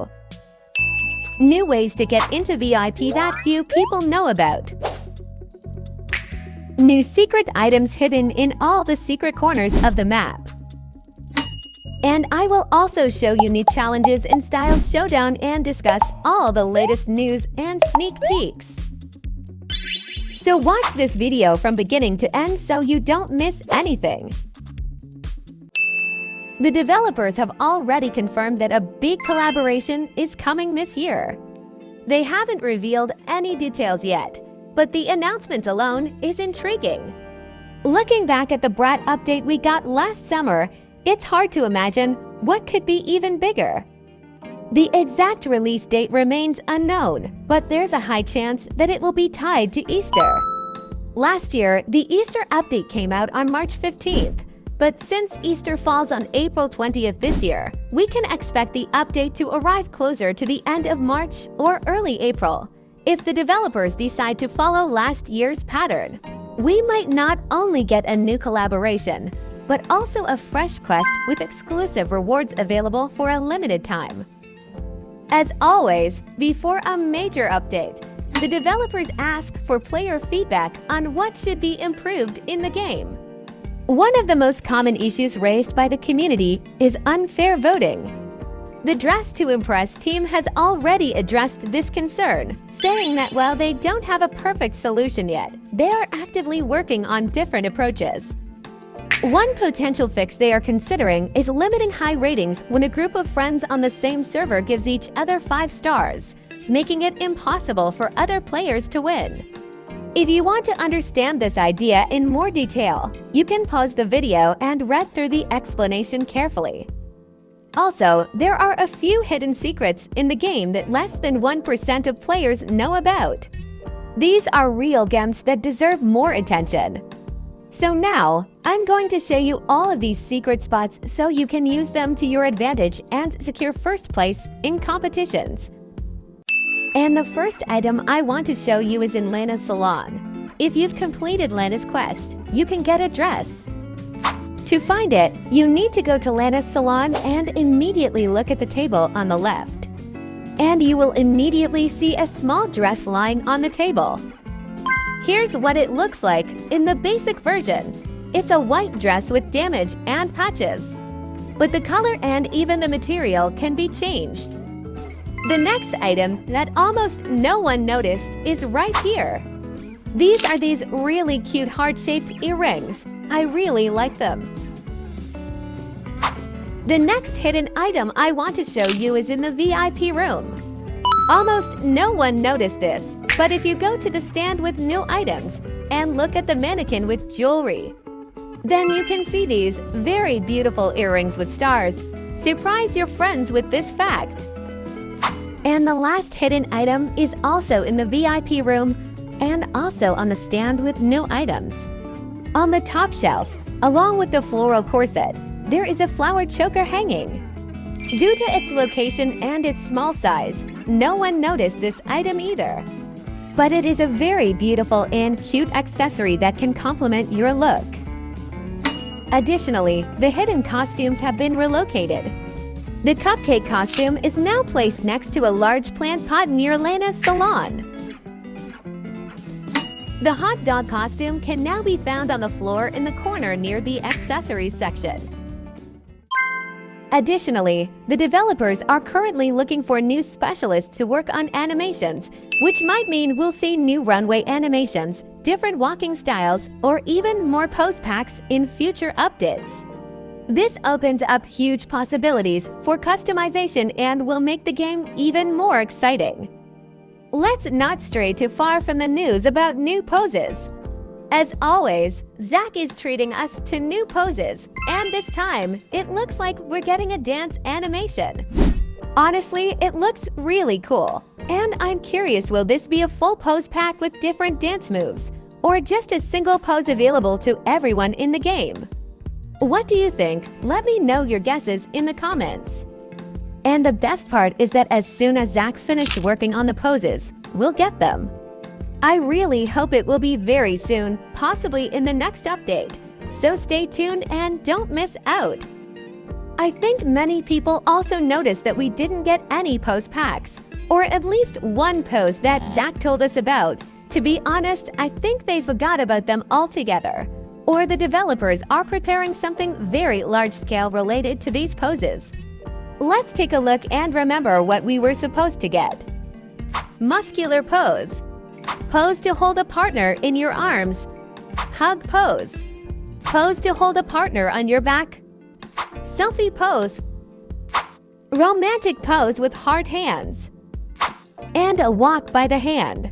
video. New ways to get into VIP that few people know about. New secret items hidden in all the secret corners of the map. And I will also show you new challenges in Styles Showdown and discuss all the latest news and sneak peeks. So watch this video from beginning to end so you don't miss anything. The developers have already confirmed that a big collaboration is coming this year. They haven't revealed any details yet, but the announcement alone is intriguing. Looking back at the Brat update we got last summer, it's hard to imagine what could be even bigger. The exact release date remains unknown, but there's a high chance that it will be tied to Easter. Last year, the Easter update came out on March 15th, but since Easter falls on April 20th this year, we can expect the update to arrive closer to the end of March or early April. If the developers decide to follow last year's pattern, we might not only get a new collaboration, but also a fresh quest with exclusive rewards available for a limited time. As always, before a major update, the developers ask for player feedback on what should be improved in the game. One of the most common issues raised by the community is unfair voting. The Dress to Impress team has already addressed this concern, saying that while they don't have a perfect solution yet, they are actively working on different approaches. One potential fix they are considering is limiting high ratings when a group of friends on the same server gives each other 5 stars, making it impossible for other players to win. If you want to understand this idea in more detail, you can pause the video and read through the explanation carefully. Also, there are a few hidden secrets in the game that less than 1% of players know about. These are real gems that deserve more attention. So now, I'm going to show you all of these secret spots so you can use them to your advantage and secure first place in competitions. And the first item I want to show you is in Lana's salon. If you've completed Lana's quest, you can get a dress. To find it, you need to go to Lana's salon and immediately look at the table on the left. And you will immediately see a small dress lying on the table. Here's what it looks like in the basic version. It's a white dress with damage and patches. But the color and even the material can be changed. The next item that almost no one noticed is right here. These are these really cute heart-shaped earrings. I really like them. The next hidden item I want to show you is in the VIP room. Almost no one noticed this, but if you go to the stand with new items and look at the mannequin with jewelry, then you can see these very beautiful earrings with stars. Surprise your friends with this fact. And the last hidden item is also in the VIP room and also on the stand with new items. On the top shelf, along with the floral corset, there is a flower choker hanging. Due to its location and its small size, no one noticed this item either. But it is a very beautiful and cute accessory that can complement your look. Additionally, the hidden costumes have been relocated. The cupcake costume is now placed next to a large plant pot near Lana's salon. The hot dog costume can now be found on the floor in the corner near the accessories section. Additionally, the developers are currently looking for new specialists to work on animations, which might mean we'll see new runway animations, different walking styles, or even more pose packs in future updates. This opens up huge possibilities for customization and will make the game even more exciting. Let's not stray too far from the news about new poses. As always, Zach is treating us to new poses, and this time, it looks like we're getting a dance animation. Honestly, it looks really cool, and I'm curious, will this be a full pose pack with different dance moves, or just a single pose available to everyone in the game? What do you think? Let me know your guesses in the comments. And the best part is that as soon as Zach finished working on the poses, we'll get them. I really hope it will be very soon, possibly in the next update. So stay tuned and don't miss out. I think many people also noticed that we didn't get any pose packs, or at least one pose that Zach told us about. To be honest, I think they forgot about them altogether, or the developers are preparing something very large-scale related to these poses. Let's take a look and remember what we were supposed to get. Muscular pose. Pose to hold a partner in your arms. Hug pose. Pose to hold a partner on your back. Selfie pose. Romantic pose with hard hands. And a walk by the hand.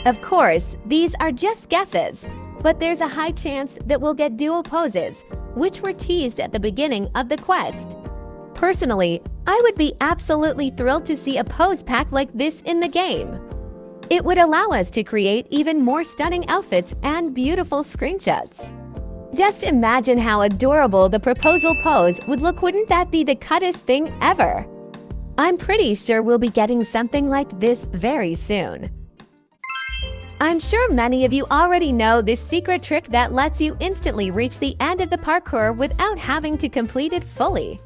Of course, these are just guesses, but there's a high chance that we'll get duo poses, which were teased at the beginning of the quest. Personally, I would be absolutely thrilled to see a pose pack like this in the game. It would allow us to create even more stunning outfits and beautiful screenshots. Just imagine how adorable the proposal pose would look. Wouldn't that be the cuttest thing ever? I'm pretty sure we'll be getting something like this very soon. I'm sure many of you already know this secret trick that lets you instantly reach the end of the parkour without having to complete it fully.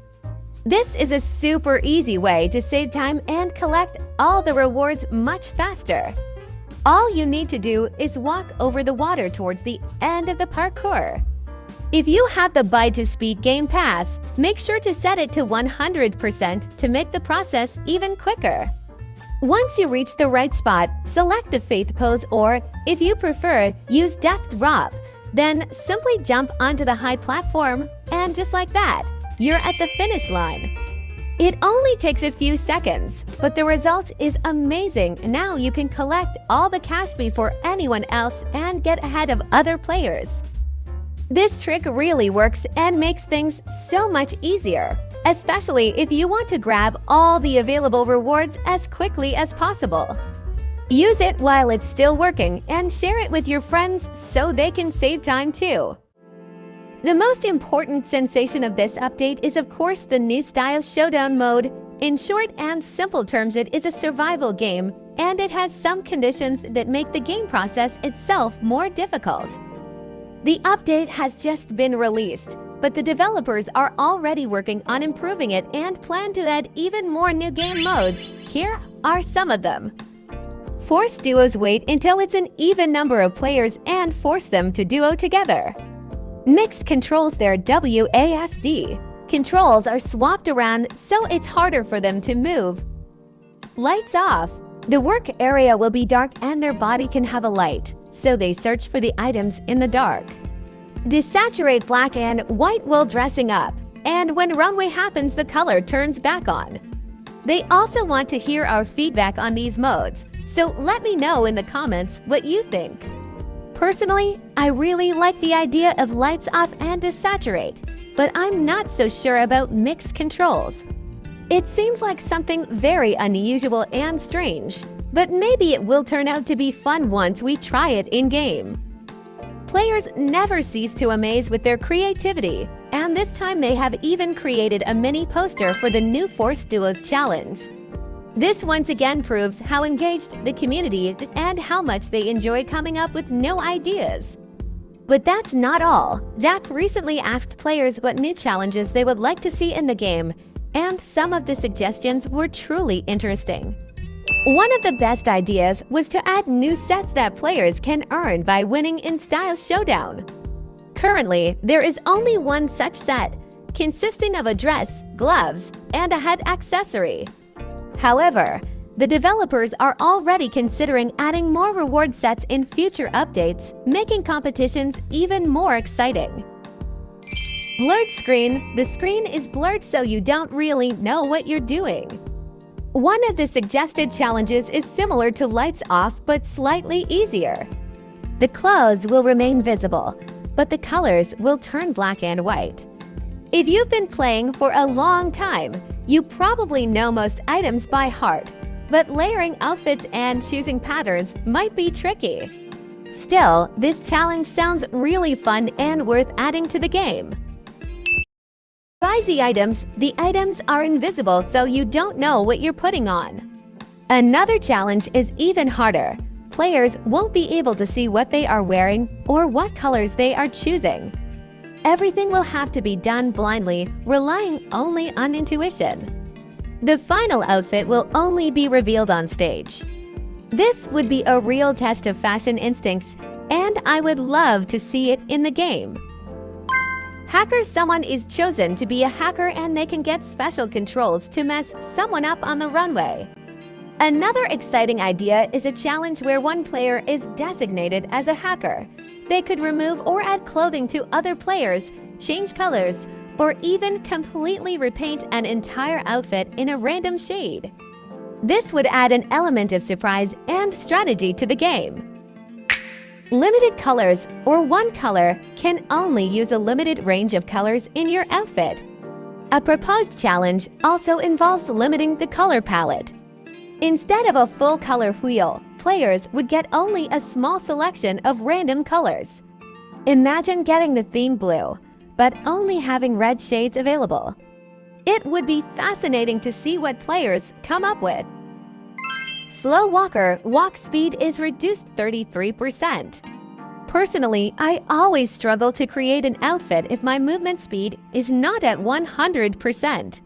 This is a super easy way to save time and collect all the rewards much faster. All you need to do is walk over the water towards the end of the parkour. If you have the Bite to Speed Game Pass, make sure to set it to 100% to make the process even quicker. Once you reach the right spot, select the Faith pose, or, if you prefer, use Death Drop. Then simply jump onto the high platform, and just like that, you're at the finish line. It only takes a few seconds, but the result is amazing. Now you can collect all the cash before anyone else and get ahead of other players. This trick really works and makes things so much easier, especially if you want to grab all the available rewards as quickly as possible. Use it while it's still working and share it with your friends so they can save time too. The most important sensation of this update is of course the new style showdown mode. In short and simple terms, it is a survival game, and it has some conditions that make the game process itself more difficult. The update has just been released, but the developers are already working on improving it and plan to add even more new game modes. Here are some of them. Force duos. Wait until it's an even number of players and force them to duo together. Mix controls. Their WASD. Controls are swapped around so it's harder for them to move. Lights off. The work area will be dark and their body can have a light, so they search for the items in the dark. Desaturate black and white while dressing up, and when runway happens, the color turns back on. They also want to hear our feedback on these modes, so let me know in the comments what you think. Personally, I really like the idea of lights off and desaturate, but I'm not so sure about mixed controls. It seems like something very unusual and strange, but maybe it will turn out to be fun once we try it in-game. Players never cease to amaze with their creativity, and this time they have even created a mini poster for the new Force Duos challenge. This once again proves how engaged the community is and how much they enjoy coming up with new ideas. But that's not all. Zach recently asked players what new challenges they would like to see in the game, and some of the suggestions were truly interesting. One of the best ideas was to add new sets that players can earn by winning in Style Showdown. Currently, there is only one such set, consisting of a dress, gloves, and a head accessory. However, the developers are already considering adding more reward sets in future updates, making competitions even more exciting. Blurred screen. The screen is blurred so you don't really know what you're doing. One of the suggested challenges is similar to lights off but slightly easier. The clothes will remain visible, but the colors will turn black and white. If you've been playing for a long time, you probably know most items by heart, but layering outfits and choosing patterns might be tricky. Still, this challenge sounds really fun and worth adding to the game. Spicy items. The items are invisible so you don't know what you're putting on. Another challenge is even harder. Players won't be able to see what they are wearing or what colors they are choosing. Everything will have to be done blindly, relying only on intuition. The final outfit will only be revealed on stage. This would be a real test of fashion instincts, and I would love to see it in the game. Hacker. Someone is chosen to be a hacker and they can get special controls to mess someone up on the runway. Another exciting idea is a challenge where one player is designated as a hacker. They could remove or add clothing to other players, change colors, or even completely repaint an entire outfit in a random shade. This would add an element of surprise and strategy to the game. Limited colors, or one color, can only use a limited range of colors in your outfit. A proposed challenge also involves limiting the color palette. Instead of a full color wheel, players would get only a small selection of random colors. Imagine getting the theme blue, but only having red shades available. It would be fascinating to see what players come up with. Slow walker walk speed is reduced 33%. Personally, I always struggle to create an outfit if my movement speed is not at 100%.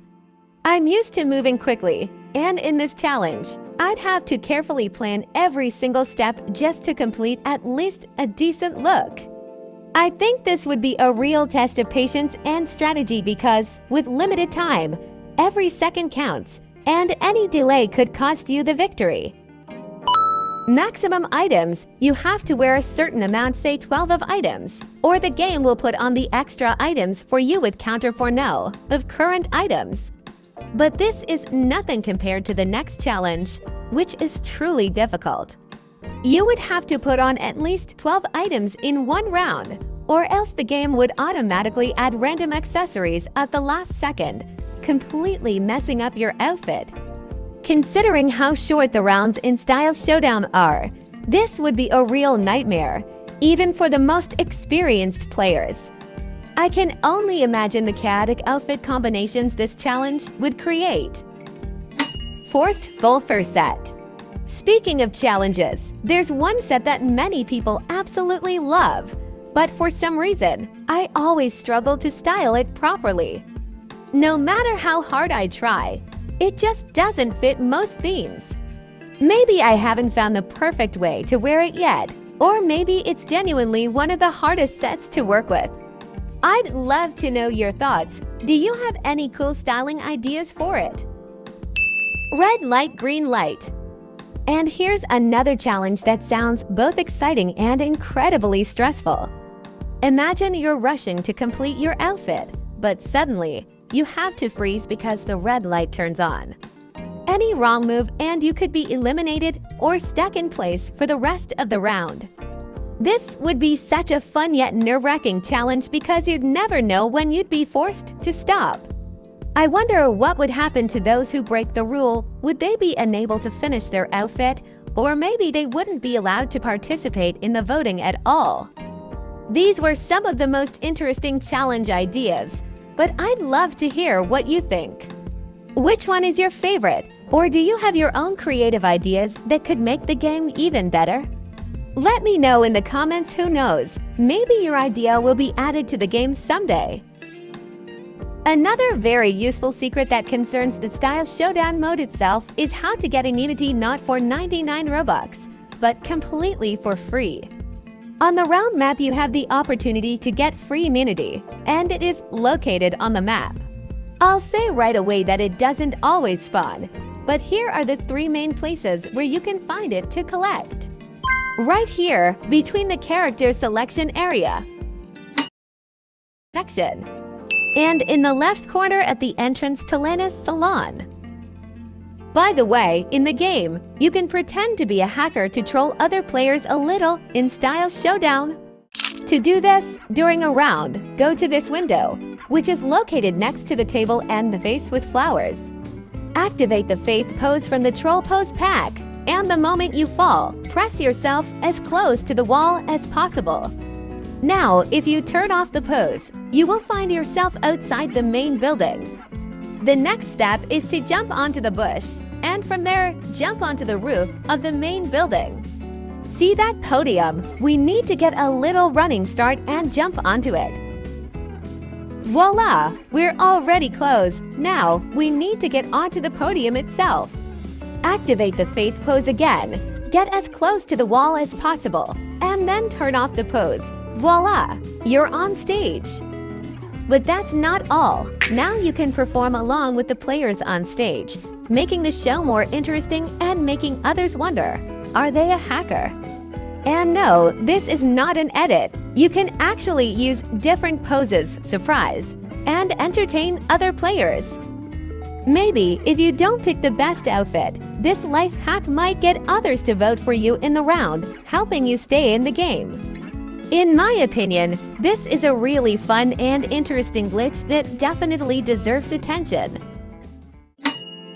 I'm used to moving quickly, and in this challenge, I'd have to carefully plan every single step just to complete at least a decent look. I think this would be a real test of patience and strategy because, with limited time, every second counts, and any delay could cost you the victory. Maximum items. You have to wear a certain amount, say 12 of items, or the game will put on the extra items for you with counter for no of current items. But this is nothing compared to the next challenge, which is truly difficult. You would have to put on at least 12 items in one round, or else the game would automatically add random accessories at the last second, completely messing up your outfit. Considering how short the rounds in Style Showdown are, this would be a real nightmare, even for the most experienced players. I can only imagine the chaotic outfit combinations this challenge would create. Forced full fur set. Speaking of challenges, there's one set that many people absolutely love, but for some reason, I always struggle to style it properly. No matter how hard I try, it just doesn't fit most themes. Maybe I haven't found the perfect way to wear it yet, or maybe it's genuinely one of the hardest sets to work with. I'd love to know your thoughts. Do you have any cool styling ideas for it? Red light, green light. And here's another challenge that sounds both exciting and incredibly stressful. Imagine you're rushing to complete your outfit, but suddenly, you have to freeze because the red light turns on. Any wrong move and you could be eliminated or stuck in place for the rest of the round. This would be such a fun yet nerve-wracking challenge because you'd never know when you'd be forced to stop. I wonder what would happen to those who break the rule. Would they be unable to finish their outfit, or maybe they wouldn't be allowed to participate in the voting at all? These were some of the most interesting challenge ideas, but I'd love to hear what you think. Which one is your favorite? Or do you have your own creative ideas that could make the game even better? Let me know in the comments. Who knows, maybe your idea will be added to the game someday. Another very useful secret that concerns the Style Showdown mode itself is how to get immunity not for 99 Robux, but completely for free. On the round map, you have the opportunity to get free immunity, and it is located on the map. I'll say right away that it doesn't always spawn, but here are the 3 main places where you can find it to collect. Right here, between the character selection area section, and in the left corner at the entrance to Lena's salon. By the way, in the game, you can pretend to be a hacker to troll other players a little in Style Showdown. To do this, during a round, go to this window, which is located next to the table and the vase with flowers. Activate the faith pose from the troll pose pack, and the moment you fall, press yourself as close to the wall as possible. Now, if you turn off the pose, you will find yourself outside the main building. The next step is to jump onto the bush, and from there, jump onto the roof of the main building. See that podium? We need to get a little running start and jump onto it. Voila! We're already close. Now, we need to get onto the podium itself. Activate the faith pose again. Get as close to the wall as possible, and then turn off the pose. Voila! You're on stage. But that's not all. Now you can perform along with the players on stage, making the show more interesting and making others wonder, are they a hacker? And no, this is not an edit. You can actually use different poses, surprise, and entertain other players. Maybe if you don't pick the best outfit, this life hack might get others to vote for you in the round, helping you stay in the game. In my opinion, this is a really fun and interesting glitch that definitely deserves attention.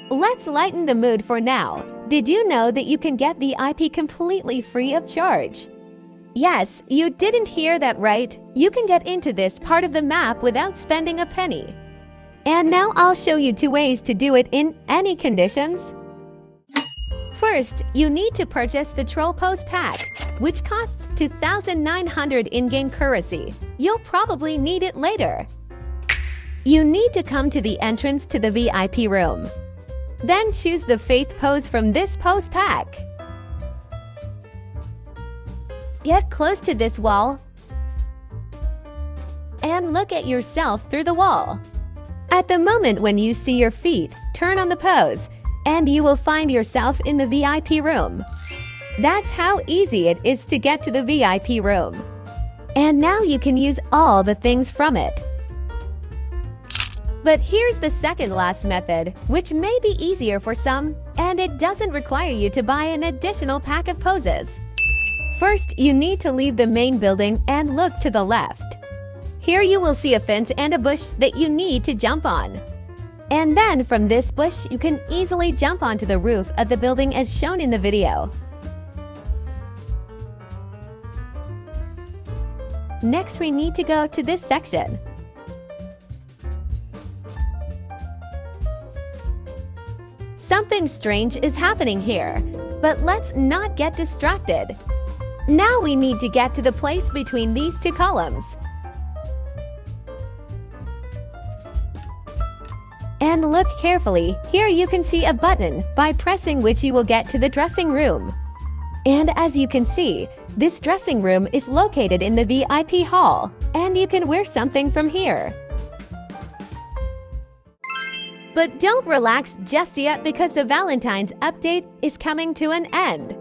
Let's lighten the mood for now. Did you know that you can get VIP completely free of charge? Yes, you didn't hear that right. You can get into this part of the map without spending a penny. And now I'll show you 2 ways to do it in any conditions. First, you need to purchase the Troll Pose Pack, which costs 2,900 in-game currency. You'll probably need it later. You need to come to the entrance to the VIP room. Then choose the faith pose from this pose pack. Get close to this wall and look at yourself through the wall. At the moment when you see your feet, turn on the pose, and you will find yourself in the VIP room. That's how easy it is to get to the VIP room. And now you can use all the things from it. But here's the second last method, which may be easier for some, and it doesn't require you to buy an additional pack of poses. First, you need to leave the main building and look to the left. Here you will see a fence and a bush that you need to jump on. And then from this bush, you can easily jump onto the roof of the building as shown in the video. Next, we need to go to this section. Something strange is happening here, but let's not get distracted. Now we need to get to the place between these 2 columns. And look carefully, here you can see a button, by pressing which you will get to the dressing room. And as you can see, this dressing room is located in the VIP hall, and you can wear something from here. But don't relax just yet because the Valentine's update is coming to an end.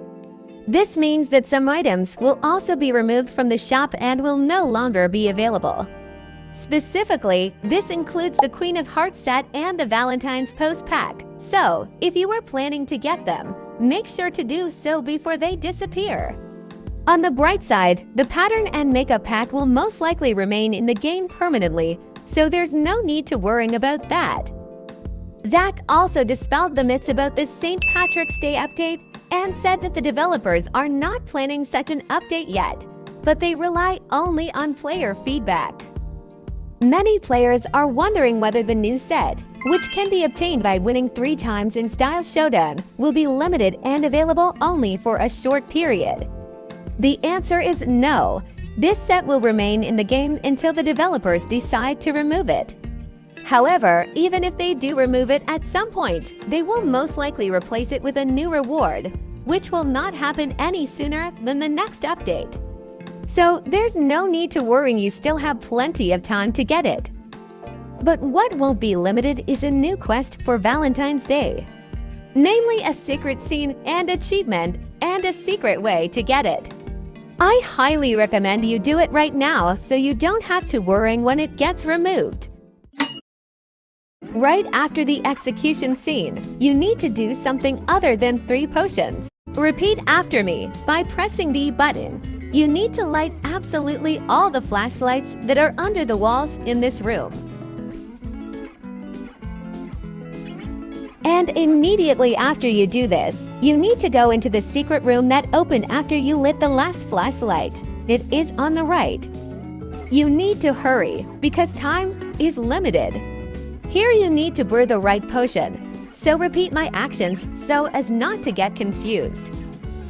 This means that some items will also be removed from the shop and will no longer be available. Specifically, this includes the Queen of Hearts set and the Valentine's Pose Pack. So, if you were planning to get them, make sure to do so before they disappear. On the bright side, the pattern and makeup pack will most likely remain in the game permanently, so there's no need to worry about that. Zach also dispelled the myths about this St. Patrick's Day update and said that the developers are not planning such an update yet, but they rely only on player feedback. Many players are wondering whether the new set, which can be obtained by winning 3 times in Style Showdown, will be limited and available only for a short period. The answer is no. This set will remain in the game until the developers decide to remove it. However, even if they do remove it at some point, they will most likely replace it with a new reward, which will not happen any sooner than the next update. So there's no need to worry, you still have plenty of time to get it. But what won't be limited is a new quest for Valentine's Day. Namely a secret scene and achievement and a secret way to get it. I highly recommend you do it right now so you don't have to worry when it gets removed. Right after the execution scene, you need to do something other than 3 potions. Repeat after me by pressing the button. You need to light absolutely all the flashlights that are under the walls in this room. And immediately after you do this, you need to go into the secret room that opened after you lit the last flashlight. It is on the right. You need to hurry because time is limited. Here you need to brew the right potion, so repeat my actions so as not to get confused.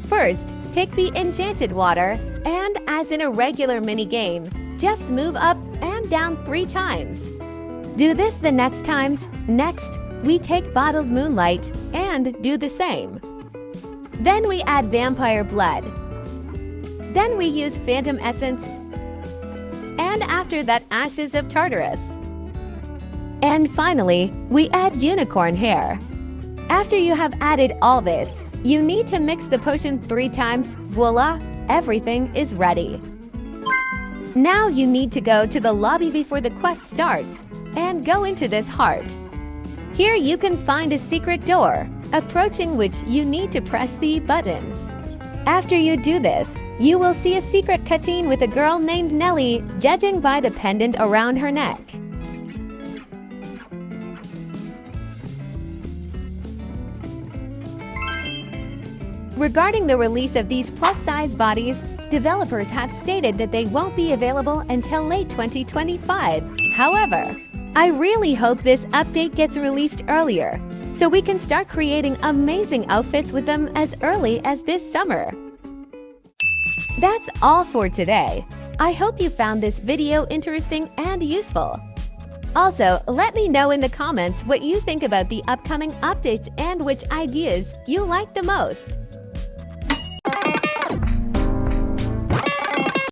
First, take the enchanted water, and as in a regular mini-game, just move up and down 3 times. Do this the next times. Next, we take bottled moonlight and do the same. Then we add vampire blood. Then we use phantom essence. And after that, ashes of Tartarus. And finally, we add unicorn hair. After you have added all this, you need to mix the potion 3 times. Voila, everything is ready. Now you need to go to the lobby before the quest starts and go into this heart. Here you can find a secret door, approaching which you need to press the button. After you do this, you will see a secret cutscene with a girl named Nelly, judging by the pendant around her neck. Regarding the release of these plus-size bodies, developers have stated that they won't be available until late 2025. However, I really hope this update gets released earlier, so we can start creating amazing outfits with them as early as this summer. That's all for today. I hope you found this video interesting and useful. Also, let me know in the comments what you think about the upcoming updates and which ideas you like the most.